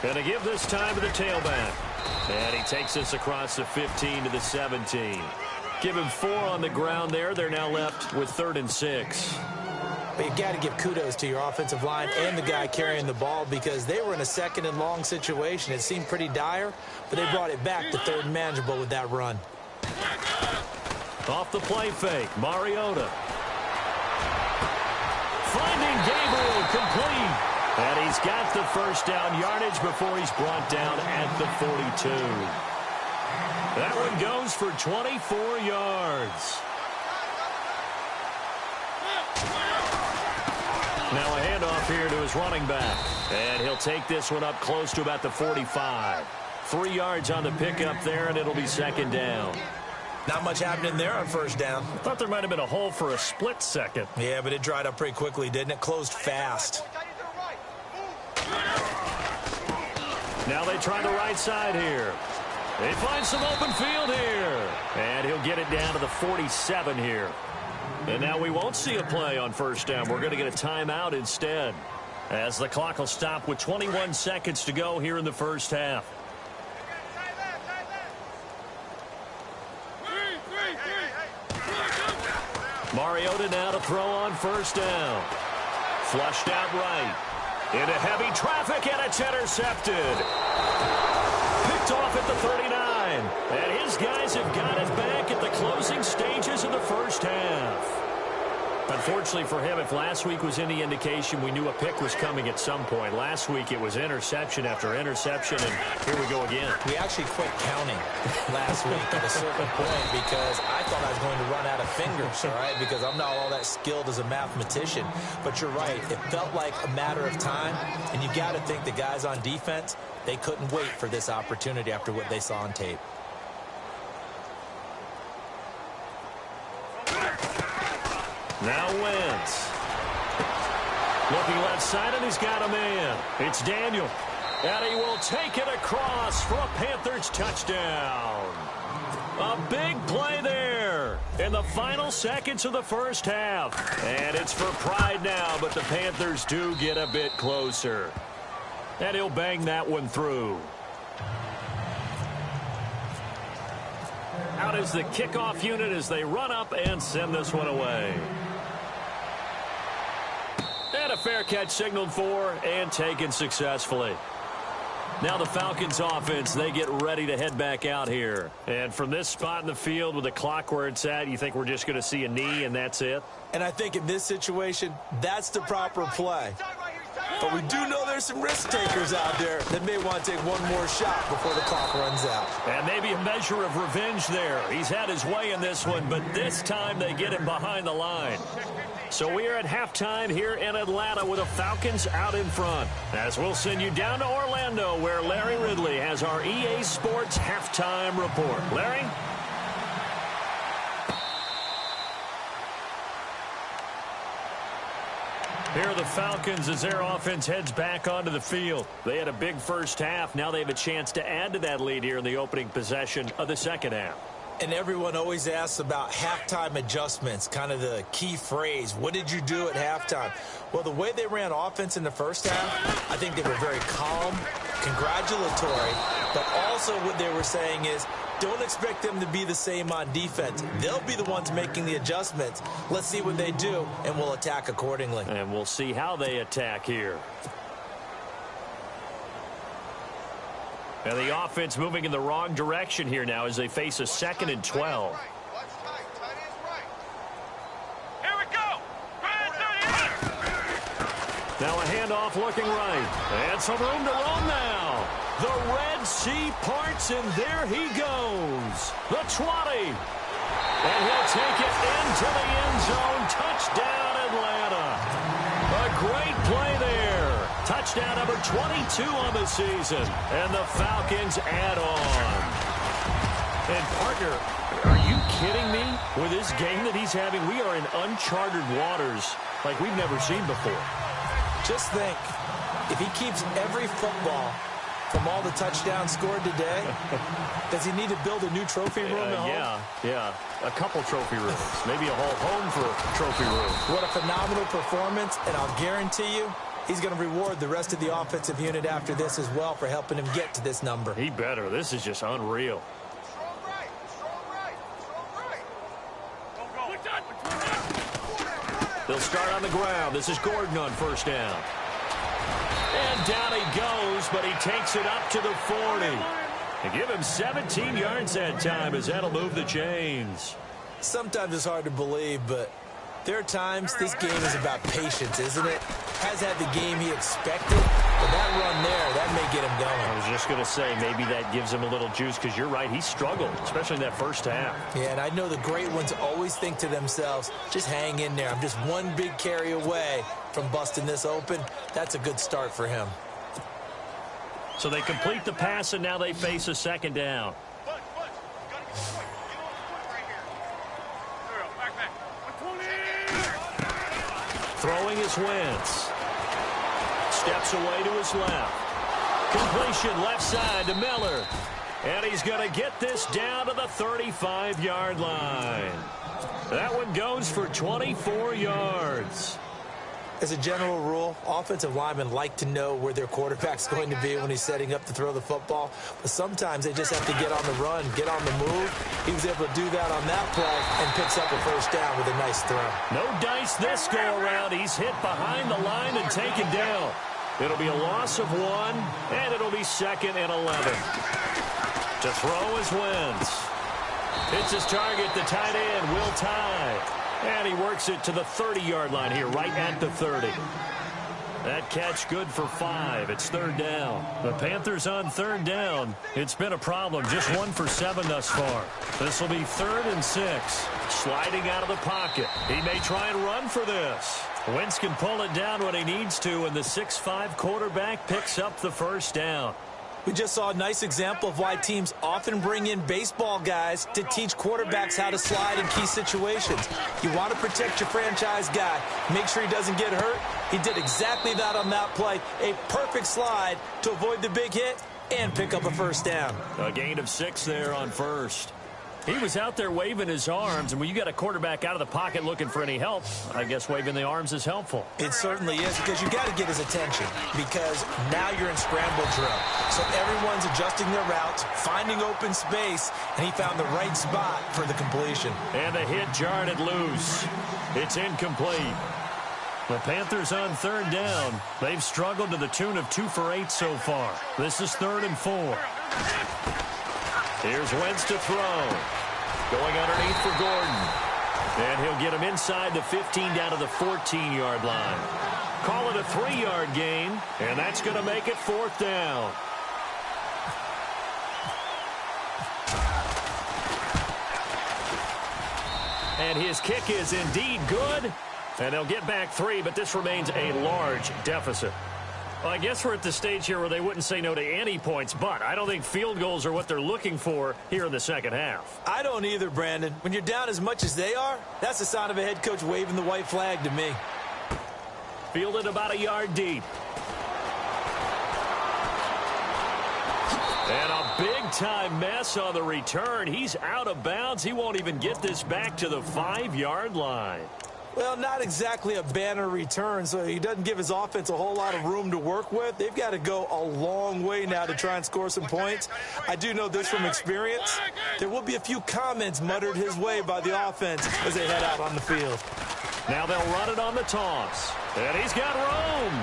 Going to give this time to the tailback. And he takes this across the 15 to the 17. Give him 4 on the ground there. They're now left with 3rd and 6. But you got to give kudos to your offensive line and the guy carrying the ball, because they were in a 2nd and long situation. It seemed pretty dire, but they brought it back to 3rd and manageable with that run. Off the play fake, Mariota. Finding Gabriel complete. And he's got the first down yardage before he's brought down at the 42. That one goes for 24 yards. Now a handoff here to his running back. And he'll take this one up close to about the 45. 3 yards on the pickup there, and it'll be 2nd down. Not much happening there on first down. I thought there might have been a hole for a split second. Yeah, but it dried up pretty quickly, didn't it? Closed fast. Now they try the right side here. They find some open field here. And he'll get it down to the 47 here. And now we won't see a play on first down. We're going to get a timeout instead, as the clock will stop with 21 seconds to go here in the first half. Mariota now to throw on first down. Flushed out right. Into heavy traffic, and it's intercepted. Picked off at the 39. And his guys have got it back at the closing stages of the first half. Unfortunately for him, if last week was any indication, we knew a pick was coming at some point. Last week it was interception after interception, and here we go again. We actually quit counting last week at a certain point because I thought I was going to run out of fingers, all right, because I'm not all that skilled as a mathematician. But you're right. It felt like a matter of time, and you got to think the guys on defense, they couldn't wait for this opportunity after what they saw on tape. Now Wentz. Looking left side, and he's got a man. It's Daniel. And he will take it across for a Panthers touchdown. A big play there in the final seconds of the first half. And it's for pride now, but the Panthers do get a bit closer. And he'll bang that one through. Out is the kickoff unit as they run up and send this one away. And a fair catch signaled for and taken successfully. Now the Falcons offense, they get ready to head back out here. And from this spot in the field with the clock where it's at, you think we're just going to see a knee and that's it? And I think in this situation, that's the proper play. But we do know there's some risk takers out there that may want to take one more shot before the clock runs out. And maybe a measure of revenge there. He's had his way in this one, but this time they get him behind the line. So we are at halftime here in Atlanta with the Falcons out in front. As we'll send you down to Orlando where Larry Ridley has our EA Sports halftime report. Larry? Here are the Falcons as their offense heads back onto the field. They had a big first half. Now they have a chance to add to that lead here in the opening possession of the second half. And everyone always asks about halftime adjustments, kind of the key phrase. What did you do at halftime? Well, the way they ran offense in the first half, I think they were very calm, congratulatory, but also what they were saying is, don't expect them to be the same on defense. They'll be the ones making the adjustments. Let's see what they do, and we'll attack accordingly. And we'll see how they attack here. And the offense moving in the wrong direction here now as they face a 2nd and 12. Here we go. Now a handoff looking right. And some room to run now. The Red Sea parts, and there he goes. The 20. And he'll take it into the end zone. Touchdown, Atlanta. A great play there. Touchdown number 22 on the season. And the Falcons add on. And, partner, are you kidding me? With this game that he's having, we are in uncharted waters like we've never seen before. Just think, if he keeps every football from all the touchdowns scored today, does he need to build a new trophy room at home? Yeah. A couple trophy rooms. Maybe a whole home for a trophy room. What a phenomenal performance, and I'll guarantee you, he's going to reward the rest of the offensive unit after this as well for helping him get to this number. He better. This is just unreal. They'll start on the ground. This is Gordon on first down. And down he goes, but he takes it up to the 40. And give him 17 yards that time as that'll move the chains. Sometimes it's hard to believe, but there are times this game is about patience, isn't it? Has had the game he expected, but that run there, that may get him going. I was just going to say, maybe that gives him a little juice because you're right, he struggled, especially in that first half. Yeah, and I know the great ones always think to themselves, just hang in there. I'm just one big carry away from busting this open. That's a good start for him. So they complete the pass, and now they face a 2nd down. Throwing is Wentz. Steps away to his left. Completion left side to Miller. And he's going to get this down to the 35-yard line. That one goes for 24 yards. As a general rule, offensive linemen like to know where their quarterback's going to be when he's setting up to throw the football. But sometimes they just have to get on the run, get on the move. He was able to do that on that play and picks up a first down with a nice throw. No dice this go-around. He's hit behind the line and taken down. It'll be a loss of 1, and it'll be 2nd and 11. To throw is Wentz. It's his target, the tight end, Will Tye. And he works it to the 30-yard line here, right at the 30. That catch good for 5. It's 3rd down. The Panthers on 3rd down. It's been a problem. Just 1 for 7 thus far. This will be 3rd and 6. Sliding out of the pocket. He may try and run for this. Wentz can pull it down when he needs to, and the 6'5" quarterback picks up the first down. We just saw a nice example of why teams often bring in baseball guys to teach quarterbacks how to slide in key situations. You want to protect your franchise guy. Make sure he doesn't get hurt. He did exactly that on that play. A perfect slide to avoid the big hit and pick up a first down. A gain of 6 there on first. He was out there waving his arms, and when you got a quarterback out of the pocket looking for any help, I guess waving the arms is helpful. It certainly is, because you got to get his attention, because now you're in scramble drill. So everyone's adjusting their routes, finding open space, and he found the right spot for the completion. And the hit jarred it loose. It's incomplete. The Panthers on third down. They've struggled to the tune of 2 for 8 so far. This is 3rd and 4. Here's Wentz to throw. Going underneath for Gordon. And he'll get him inside the 15 down to the 14-yard line. Call it a 3-yard gain, and that's going to make it 4th down. And his kick is indeed good. And they'll get back 3, but this remains a large deficit. Well, I guess we're at the stage here where they wouldn't say no to any points, but I don't think field goals are what they're looking for here in the second half. I don't either, Brandon. When you're down as much as they are, that's the sign of a head coach waving the white flag to me. Fielded about a yard deep. And a big-time mess on the return. He's out of bounds. He won't even get this back to the 5-yard line. Well, not exactly a banner return, so he doesn't give his offense a whole lot of room to work with. They've got to go a long way now to try and score some points. I do know this from experience. There will be a few comments muttered his way by the offense as they head out on the field. Now they'll run it on the toss. And he's got room.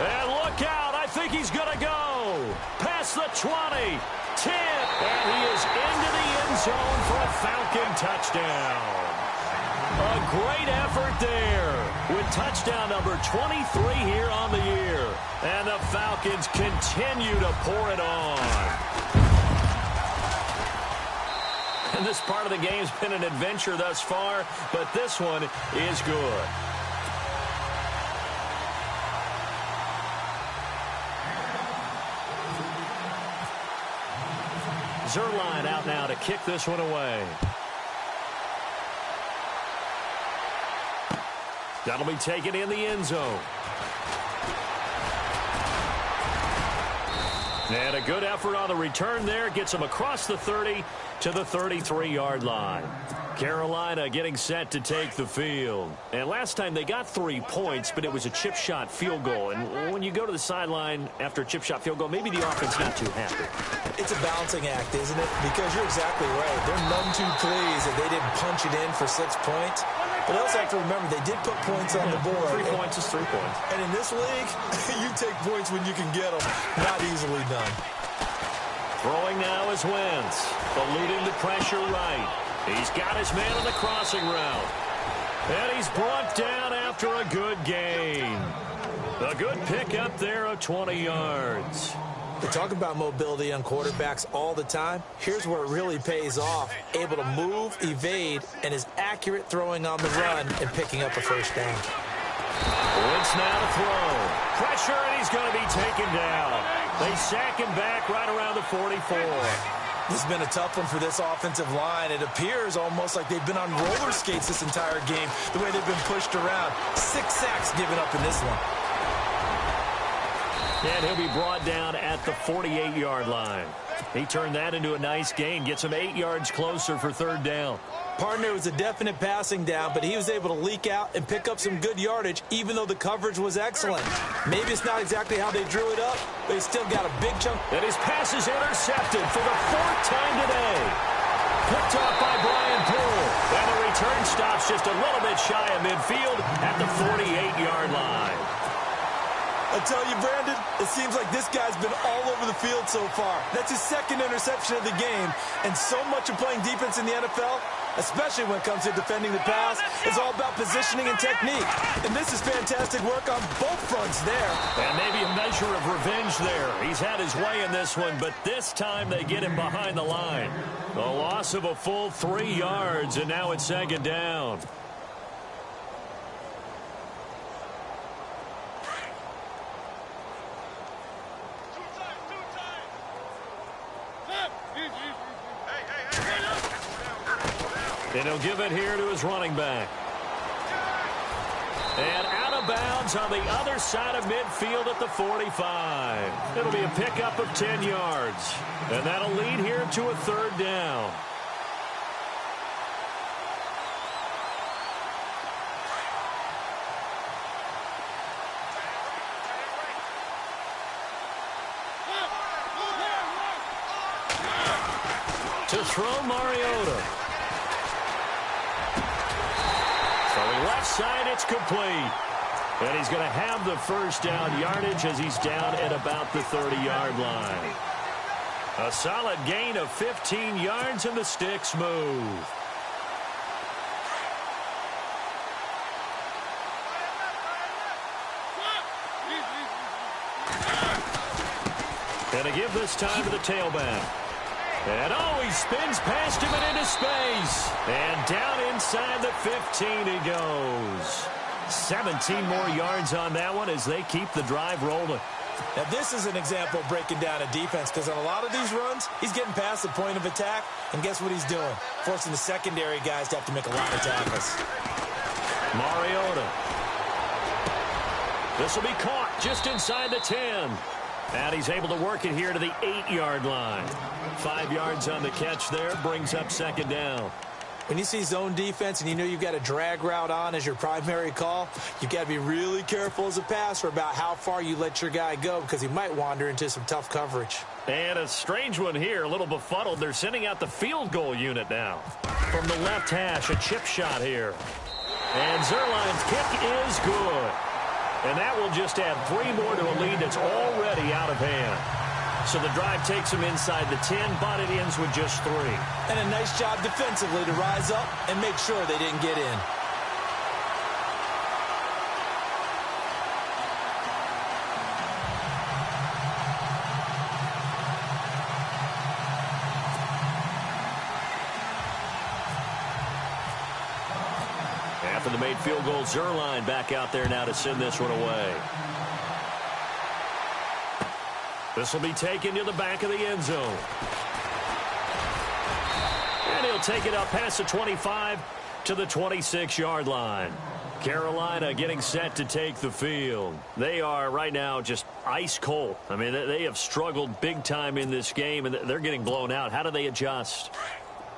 And look out. I think he's going to go. Past the 20. 10. And he is into the end zone for a Falcon touchdown. A great effort there with touchdown number 23 here on the year. And the Falcons continue to pour it on. And this part of the game's been an adventure thus far, but this one is good. Zerline out now to kick this one away. That'll be taken in the end zone. And a good effort on the return there. Gets him across the 30 to the 33-yard line. Carolina getting set to take the field. And last time they got 3 points, but it was a chip shot field goal. And when you go to the sideline after a chip shot field goal, maybe the offense not too happy. It's a balancing act, isn't it? Because you're exactly right. They're none too pleased that they didn't punch it in for 6 points. But they also have to remember they did put points on the board. 3 points is 3 points. And in this league, you take points when you can get them. Not easily done. Throwing now is Wentz. Eluding the pressure right. He's got his man on the crossing route. And he's brought down after a good gain. A good pickup there of 20 yards. We talk about mobility on quarterbacks all the time. Here's where it really pays off. Able to move, evade, and is accurate throwing on the run and picking up a first down. Wentz now to throw. Pressure, and he's going to be taken down. They sack him back right around the 44. This has been a tough one for this offensive line. It appears almost like they've been on roller skates this entire game, the way they've been pushed around. 6 sacks given up in this one. And he'll be brought down at the 48-yard line. He turned that into a nice gain, gets him 8 yards closer for 3rd down. Partner was a definite passing down, but he was able to leak out and pick up some good yardage, even though the coverage was excellent. Maybe it's not exactly how they drew it up, but he still got a big chunk. And his pass is intercepted for the 4th time today. Picked off by Brian Poole. And the return stops just a little bit shy of midfield at the 48-yard line. I tell you, Brandon, it seems like this guy's been all over the field so far. That's his 2nd interception of the game. And so much of playing defense in the NFL, especially when it comes to defending the pass, is all about positioning and technique. And this is fantastic work on both fronts there. And maybe a measure of revenge there. He's had his way in this one, but this time they get him behind the line. A loss of a full 3 yards, and now it's 2nd down. And he'll give it here to his running back. And out of of bounds on the other side of midfield at the 45. It'll be a pickup of 10 yards. And that'll lead here to a third down. To throw Mariota. Throwing left side, it's complete. And he's going to have the first down yardage as he's down at about the 30-yard line. A solid gain of 15 yards and the sticks move. And a give this time to the tailback. And he spins past him and into space. And down inside the 15 he goes. 17 more yards on that one as they keep the drive rolling. Now, this is an example of breaking down a defense, because on a lot of these runs, he's getting past the point of attack, and guess what he's doing? Forcing the secondary guys to have to make a lot of tackles. Mariota. This will be caught just inside the 10. And he's able to work it here to the 8-yard line. 5 yards on the catch there, brings up second down. When you see zone defense and you know you've got a drag route on as your primary call, you've got to be really careful as a passer about how far you let your guy go, because he might wander into some tough coverage. And a strange one here, a little befuddled. They're sending out the field goal unit now. From the left hash, a chip shot here. And Zerline's kick is good. And that will just add 3 more to a lead that's already out of hand. So the drive takes them inside the 10, but it ends with just 3. And a nice job defensively to rise up and make sure they didn't get in. After the made field goal, Zerline back out there now to send this one away. This will be taken to the back of the end zone. And he'll take it up past the 25 to the 26-yard line. Carolina getting set to take the field. They are right now just ice cold. I mean, they have struggled big time in this game, and they're getting blown out. How do they adjust?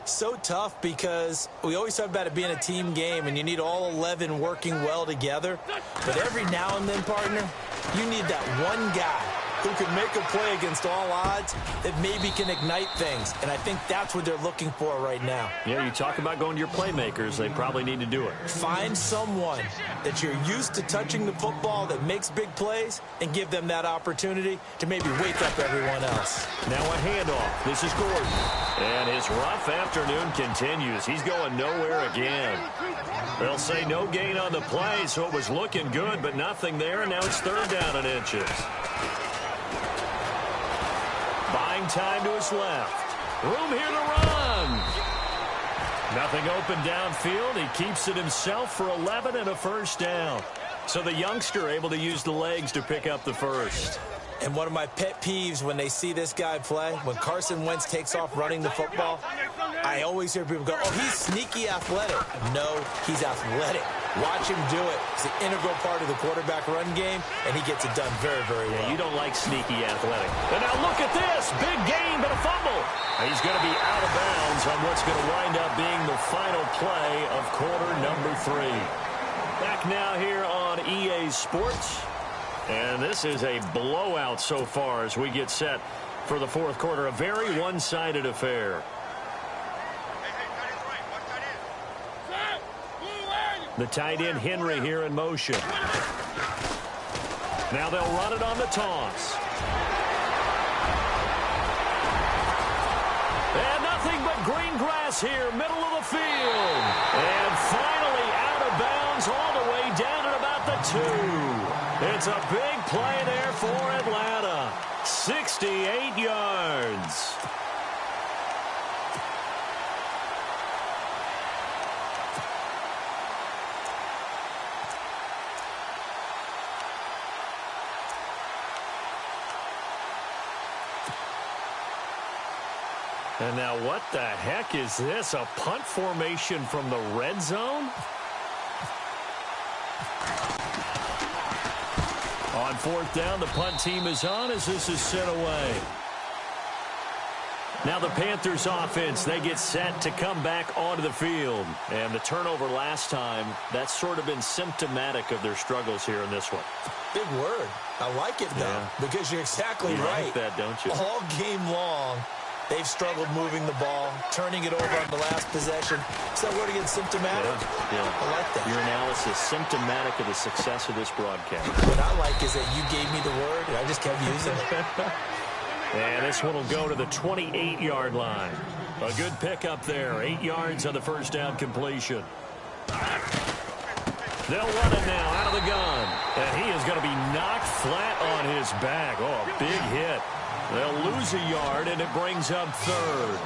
So tough, because we always talk about it being a team game and you need all 11 working well together. But every now and then, partner, you need that one guy who can make a play against all odds that maybe can ignite things. And I think that's what they're looking for right now. Yeah, you talk about going to your playmakers. They probably need to do it. Find someone that you're used to touching the football that makes big plays and give them that opportunity to maybe wake up everyone else. Now a handoff. This is Gordon. And his rough afternoon continues. He's going nowhere again. They'll say no gain on the play, so it was looking good, but nothing there, and now it's third down and inches. Buying time to his left. Room here to run. Nothing open downfield. He keeps it himself for 11 and a first down. So the youngster able to use the legs to pick up the first. And one of my pet peeves when they see this guy play, when Carson Wentz takes off running the football, I always hear people go, oh, he's sneaky athletic. No, he's athletic. Watch him do it. It's an integral part of the quarterback run game, and he gets it done very, very well. Yeah, you don't like sneaky athletic. And now look at this. Big gain, but a fumble. He's going to be out of bounds on what's going to wind up being the final play of quarter number 3. Back now here on EA Sports. And this is a blowout so far as we get set for the fourth quarter. A very one-sided affair. The tight end Henry here in motion. Now they'll run it on the toss. And nothing but green grass here, middle of the field. And finally out of bounds all the way down at about the 2. It's a big play there for Atlanta. 68 yards. And now what the heck is this? A punt formation from the red zone? On fourth down, the punt team is on as this is sent away. Now the Panthers offense, they get set to come back onto the field. And the turnover last time, that's sort of been symptomatic of their struggles here in this one. Big word. I like it, though, because you're exactly right. You like that, don't you? All game long, they've struggled moving the ball, turning it over on the last possession. Is that word again, symptomatic? Yeah. I like that. Your analysis, symptomatic of the success of this broadcast. What I like is that you gave me the word, and I just kept using it. And this one will go to the 28-yard line. A good pickup there. 8 yards on the first down completion. They'll run it now out of the gun. And he is going to be knocked flat on his back. Oh, a big hit. They'll lose a yard, and it brings up third.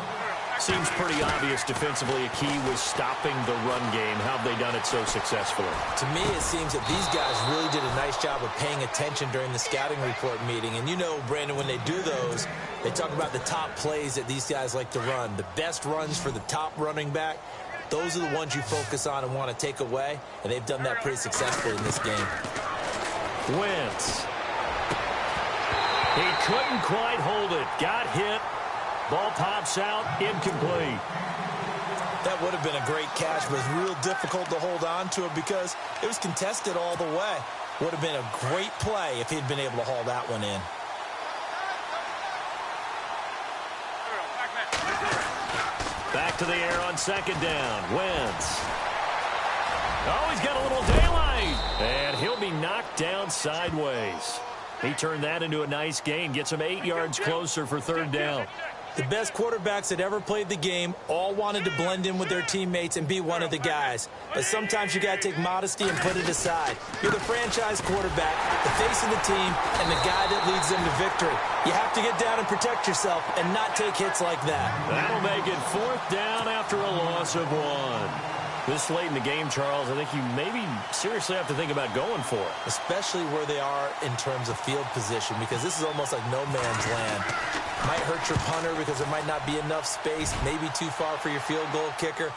Seems pretty obvious defensively a key was stopping the run game. How have they done it so successfully? To me, it seems that these guys really did a nice job of paying attention during the scouting report meeting. And you know, Brandon, when they do those, they talk about the top plays that these guys like to run. The best runs for the top running back, those are the ones you focus on and want to take away. And they've done that pretty successfully in this game. Wentz. He couldn't quite hold it. Got hit. Ball pops out, incomplete. That would have been a great catch, but it was real difficult to hold on to it because it was contested all the way. Would have been a great play if he'd been able to haul that one in. Back to the air on second down. Wentz. Oh, he's got a little daylight. And he'll be knocked down sideways. He turned that into a nice gain. Gets him 8 yards closer for third down. The best quarterbacks that ever played the game all wanted to blend in with their teammates and be one of the guys. But sometimes you got to take modesty and put it aside. You're the franchise quarterback, the face of the team, and the guy that leads them to victory. You have to get down and protect yourself and not take hits like that. That'll make it fourth down after a loss of 1. This late in the game, Charles, I think you maybe seriously have to think about going for it. Especially where they are in terms of field position, because this is almost like no man's land. Might hurt your punter because there might not be enough space, maybe too far for your field goal kicker.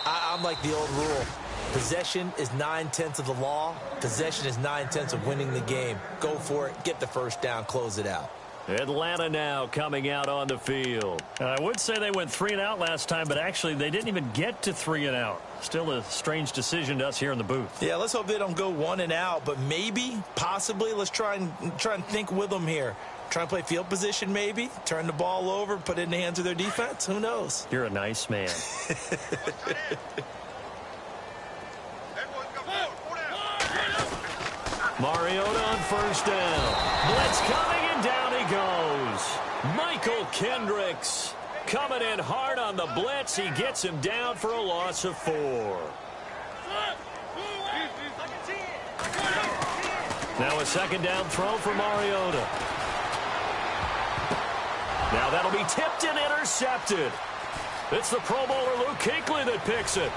I'm like the old rule. Possession is 9/10 of the law. Possession is 9/10 of winning the game. Go for it, get the first down, close it out. Atlanta now coming out on the field. I would say they went 3 and out last time, but actually they didn't even get to 3 and out. Still a strange decision to us here in the booth. Yeah, let's hope they don't go 1 and out, but maybe, possibly, let's try and think with them here. Try and play field position maybe, turn the ball over, put it in the hands of their defense. Who knows? You're a nice man. Mariota on first down. Blitz coming, and down he goes. Michael Kendricks coming in hard on the blitz. He gets him down for a loss of 4. Now a second down throw for Mariota. Now that'll be tipped and intercepted. It's the Pro Bowler Luke Kuechly that picks it.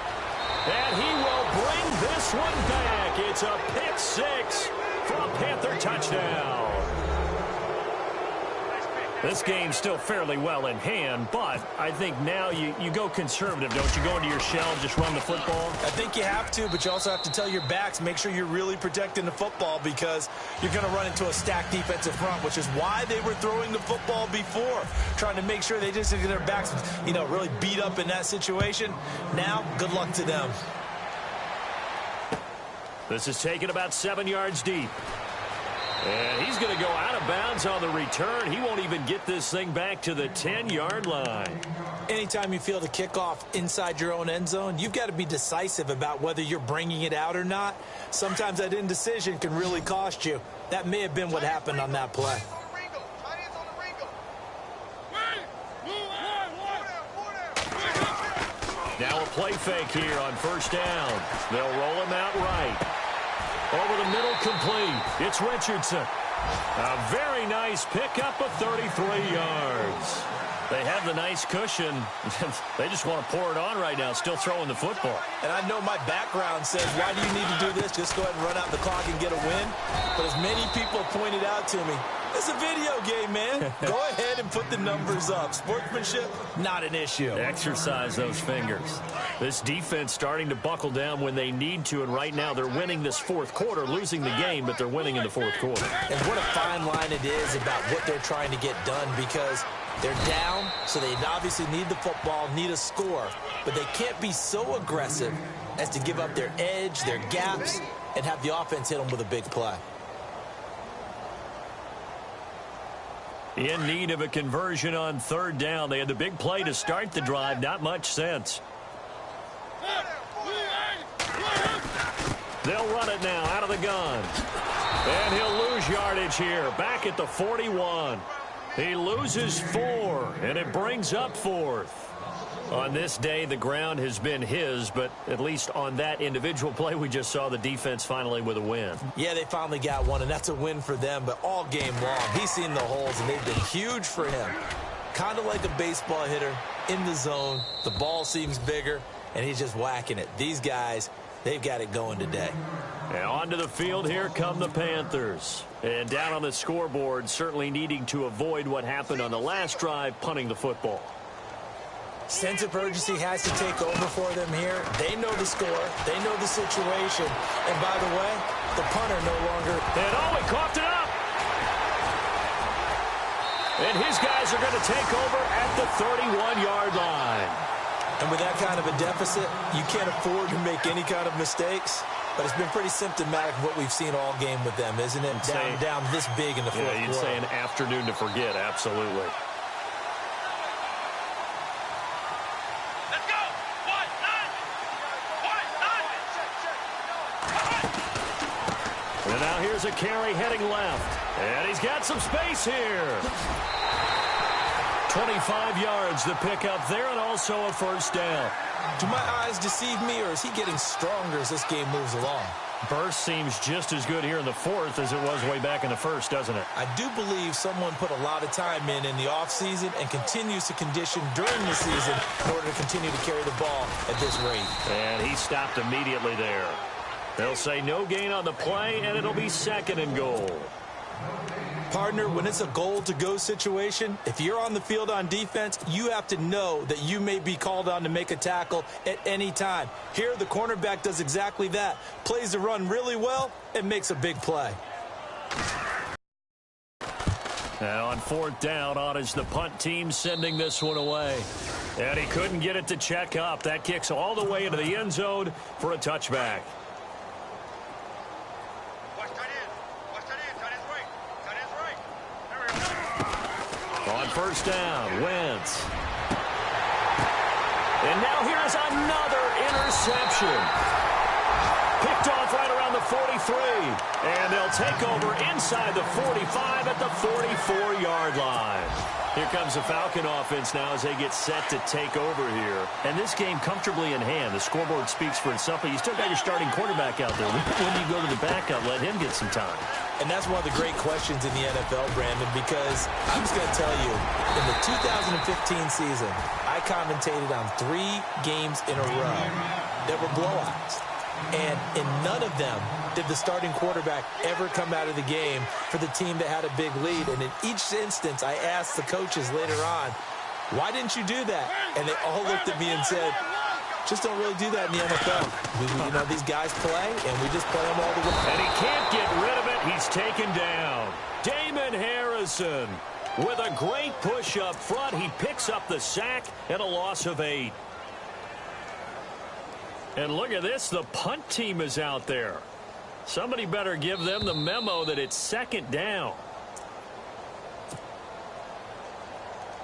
And he will bring this one back. It's a pick 6 for a Panther touchdown. This game's still fairly well in hand, but I think now you go conservative, don't you? Go into your shell and just run the football? I think you have to, but you also have to tell your backs, make sure you're really protecting the football because you're going to run into a stacked defensive front, which is why they were throwing the football before, trying to make sure they just get their backs, really beat up in that situation. Now, good luck to them. This is taken about 7 yards deep. And he's going to go out of bounds on the return. He won't even get this thing back to the 10-yard line. Anytime you feel the kickoff inside your own end zone, you've got to be decisive about whether you're bringing it out or not. Sometimes that indecision can really cost you. That may have been what happened on that play. Now a play fake here on first down. They'll roll him out right. Over the middle, complete. It's Richardson. A very nice pickup of 33 yards. They have the nice cushion. They just want to pour it on right now, still throwing the football. And I know my background says, why do you need to do this? Just go ahead and run out the clock and get a win. But as many people pointed out to me, It's a video game, man. Go ahead and put the numbers up. Sportsmanship, not an issue. Exercise those fingers. This defense starting to buckle down when they need to, and right now they're winning this fourth quarter, losing the game, but they're winning in the fourth quarter. And what a fine line it is about what they're trying to get done, because they're down, so they obviously need the football, need a score, but they can't be so aggressive as to give up their edge, their gaps, and have the offense hit them with a big play. In need of a conversion on third down. They had the big play to start the drive. Not much sense. They'll run it now out of the gun. And he'll lose yardage here. Back at the 41. He loses 4, and it brings up 4th. On this day, the ground has been his, but at least on that individual play, we just saw the defense finally with a win. Yeah, they finally got one, and that's a win for them, but all game long, he's seen the holes, and they've been huge for him. Kind of like a baseball hitter in the zone. The ball seems bigger, and he's just whacking it. These guys, they've got it going today. And onto the field, here come the Panthers. And down on the scoreboard, certainly needing to avoid what happened on the last drive, punting the football. Sense of urgency has to take over for them here. They know the score. They know the situation. And by the way, the punter no longer... And he coughed it up. And his guys are going to take over at the 31-yard line. And with that kind of a deficit, you can't afford to make any kind of mistakes. But it's been pretty symptomatic of what we've seen all game with them, isn't it? Down this big in the fourth quarter. You'd say an afternoon to forget, absolutely. And now here's a carry heading left. And he's got some space here. 25 yards to pick up there, and also a first down. Do my eyes deceive me, or is he getting stronger as this game moves along? Burst seems just as good here in the fourth as it was way back in the first, doesn't it? I do believe someone put a lot of time in the offseason and continues to condition during the season in order to continue to carry the ball at this rate. And he stopped immediately there. They'll say no gain on the play, and it'll be 2nd and goal. Partner, when it's a goal-to-go situation, if you're on the field on defense, you have to know that you may be called on to make a tackle at any time. Here, the cornerback does exactly that. Plays the run really well and makes a big play. Now on 4th down, on is the punt team sending this one away. And he couldn't get it to check up. That kicks all the way into the end zone for a touchback. On 1st down, Wentz. And now here's another interception. Picked off right around the 43. And they'll take over inside the 45 at the 44-yard line. Here comes the Falcon offense now as they get set to take over here. And this game comfortably in hand. The scoreboard speaks for itself, but you still got your starting quarterback out there. When you go to the backup, let him get some time. And that's one of the great questions in the NFL, Brandon, because I'm just going to tell you, in the 2015 season, I commentated on 3 games in a row that were blowouts. And in none of them did the starting quarterback ever come out of the game for the team that had a big lead. And in each instance, I asked the coaches later on, why didn't you do that? And they all looked at me and said, just don't really do that in the NFL. You know, these guys play, and we just play them all the way. And he can't get rid of it. He's taken down. Damon Harrison with a great push up front. He picks up the sack and a loss of 8. And look at this. The punt team is out there. Somebody better give them the memo that it's 2nd down.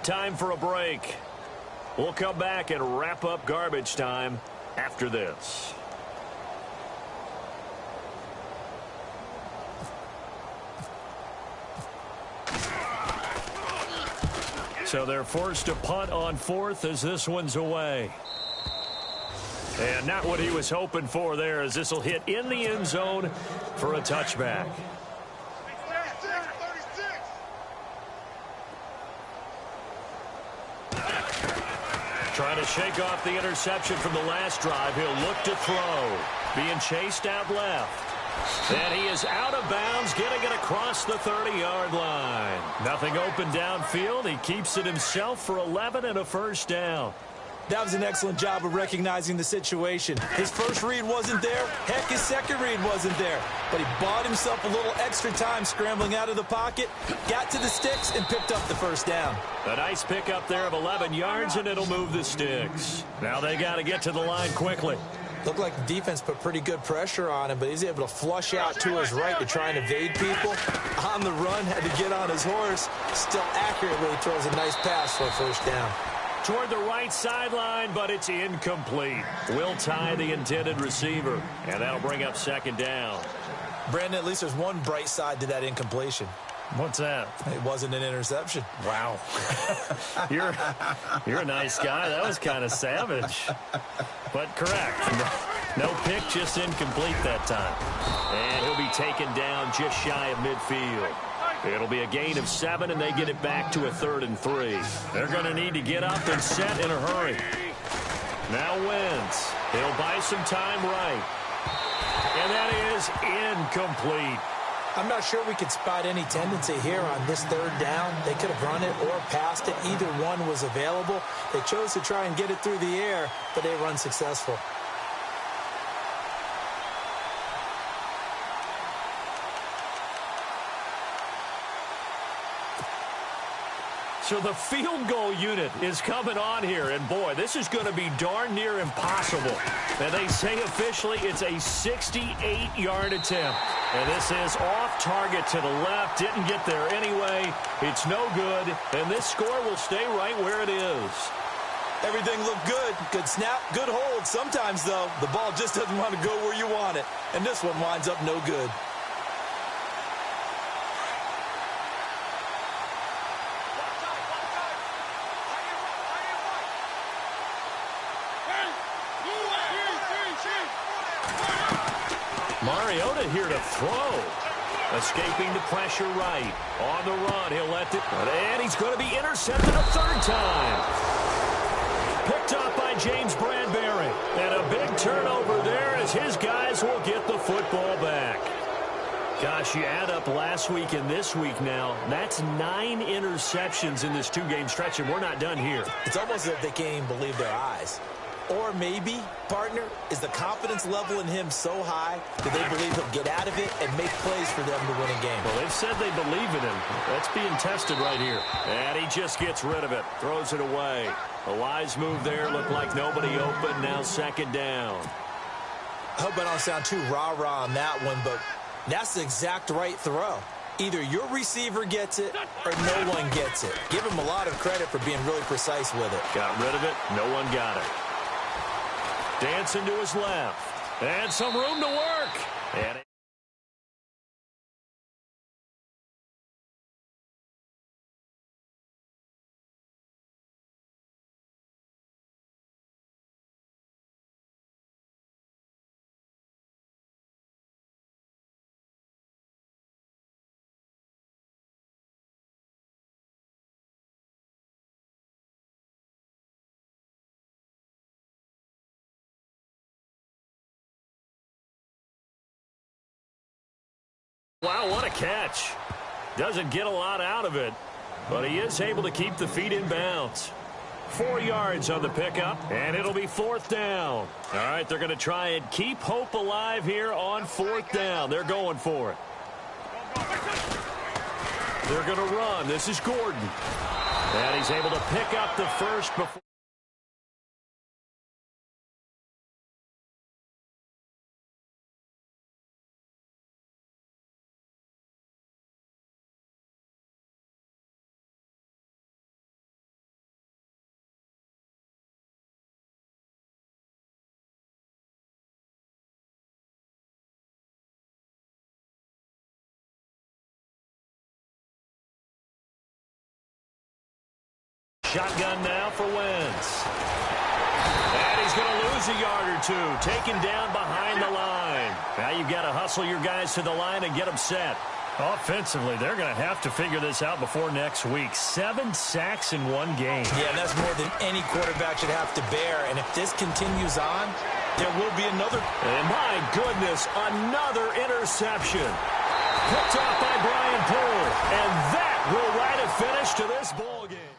Time for a break. We'll come back and wrap up garbage time after this. So they're forced to punt on 4th as this one's away. And not what he was hoping for there, as this will hit in the end zone for a touchback. Trying to shake off the interception from the last drive. He'll look to throw. Being chased out left. And he is out of bounds, getting it across the 30-yard line. Nothing open downfield. He keeps it himself for 11 and a first down. That was an excellent job of recognizing the situation. His first read wasn't there. Heck, his second read wasn't there. But he bought himself a little extra time scrambling out of the pocket, got to the sticks, and picked up the first down. A nice pickup there of 11 yards, and it'll move the sticks. Now they got to get to the line quickly. Looked like the defense put pretty good pressure on him, but he's able to flush out to his right to try and evade people. On the run, had to get on his horse. Still accurately throws a nice pass for a first down. Toward the right sideline, but it's incomplete. Will tie the intended receiver, and that'll bring up second down. Brandon, at least there's one bright side to that incompletion. What's that? It wasn't an interception. Wow. You're a nice guy. That was kind of savage. But correct. No pick, just incomplete that time. And he'll be taken down just shy of midfield. It'll be a gain of 7, and they get it back to a 3rd and 3. They're going to need to get up and set in a hurry. Now Wentz. He'll buy some time right. And that is incomplete. I'm not sure we could spot any tendency here on this 3rd down. They could have run it or passed it. Either one was available. They chose to try and get it through the air, but they were unsuccessful. So the field goal unit is coming on here, and boy, this is going to be darn near impossible. And they say officially it's a 68-yard attempt. And this is off target to the left, didn't get there anyway. It's no good, and this score will stay right where it is. Everything looked good. Good snap, good hold. Sometimes, though, the ball just doesn't want to go where you want it. And this one winds up no good. Mariota here to throw. Escaping the pressure right. On the run, he'll let it. And he's going to be intercepted a 3rd time. Picked up by James Bradbury. And a big turnover there as his guys will get the football back. Gosh, you add up last week and this week now. That's 9 interceptions in this 2-game stretch, and we're not done here. It's almost as if they can't even believe their eyes. Or maybe, partner, is the confidence level in him so high that they believe he'll get out of it and make plays for them to win a game? Well, they've said they believe in him. That's being tested right here. And he just gets rid of it. Throws it away. A wise move there. Looked like nobody open. Now 2nd down. I hope I don't sound too rah-rah on that one, but that's the exact right throw. Either your receiver gets it or no one gets it. Give him a lot of credit for being really precise with it. Got rid of it. No one got it. Dancing to his left. And some room to work. And wow, what a catch. Doesn't get a lot out of it, but he is able to keep the feet in bounds. 4 yards on the pickup, and it'll be 4th down. All right, they're going to try and keep hope alive here on 4th down. They're going for it. They're going to run. This is Gordon. And he's able to pick up the first before. Shotgun now for Wentz. And he's going to lose a yard or two. Taken down behind the line. Now you've got to hustle your guys to the line and get them set. Offensively, they're going to have to figure this out before next week. 7 sacks in 1 game. Yeah, and that's more than any quarterback should have to bear. And if this continues on, There will be another. And my goodness, another interception. Picked off by Brian Poole. And that will write a finish to this ball game.